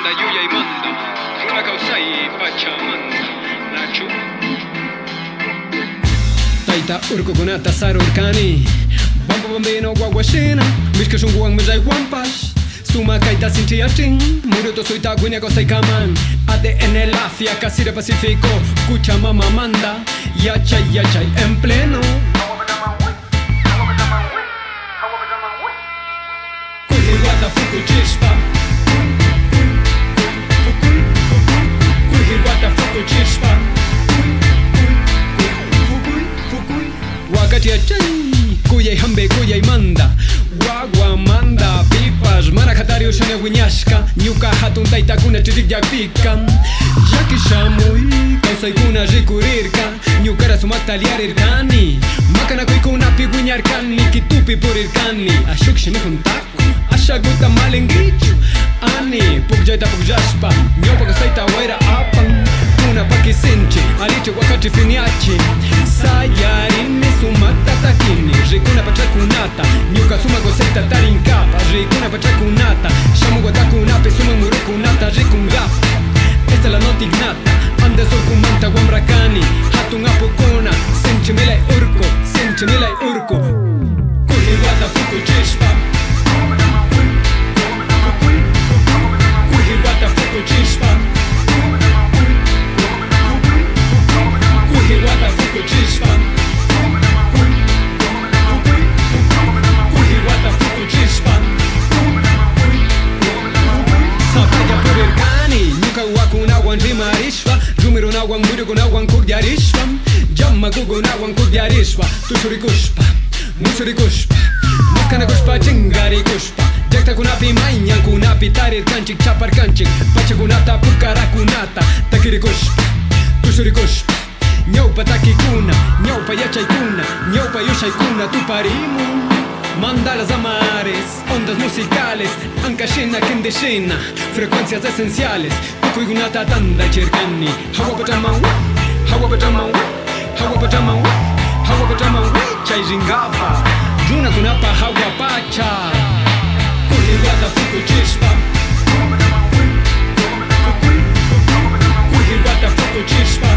manda yuya y manda runa kausai pachamanda nachu taita urko kunata sarurkani bamba bambino guaguashina mishka shunguang mejai guampas suma kaita sintiating muruto suita guinia kosai kaman ADN la fia casi de Pacífico escucha mama manda yachay yachay en pleno Kuhirwata fuku chispa Kuhirwata fuku chispa Wakati ya chay Kuyay hambe kuyay manda Wagwa manda pipas Marakatari ushone winyashka Nyuka hatun taita kuna chirik yak pika Yaki shamui Kausay kuna jikurirka Nyukara sumataliar irkani Makana kuy kuna piguinyarkani Kitupi purirkani Ashuk shimihuntaku Ashaguta malingichu Ani Pukjaita pukjashpa Nyopa kasaita waira apan Kuna pakisinchi Aliche wakati finiachi Sayarini sumata takini Rikuna pachakunata Nyuka suma goseita tarinkapa Rikuna pachakunata Shamu watakunape suma murukunata Rikungapa Esta la noti ignata Ande surkumanta guamrakani Hatun apukuna Senchimilay urko Senchimilay urko Kuhirwata fuku chispa Kuhirwata fuku chispa Kuhirwata fuku chispa Kuhirwata fuku chispa Sapaya purirkani Nyuka wakunawan rimarishpa Rumirunawan murikunawan kugyarishpa Jamma gugunawan kugyarishpa Tushurikushpa Mushurikushpa Muskana kushpa chingari kushpa Jakta kunapi mañan kunapi tarir kanchik chapar kanchik Pacha kunata pukara kunata Takiri kushpa Tushurikushpa Nyaupa takikuna Nyaupa yachaykuna Nyaupa yushaykuna tuparimu Mandalas amares, ondas musicales Ankashina kendeshina Frecuencias esenciales Tukuigunata tanda cherkani Hawapataman Hawapataman Hawapataman Hawapataman Chayringapa Runa kunapa hawapacha Kuhirwata fuku chispa Kuhirwata fuku chispa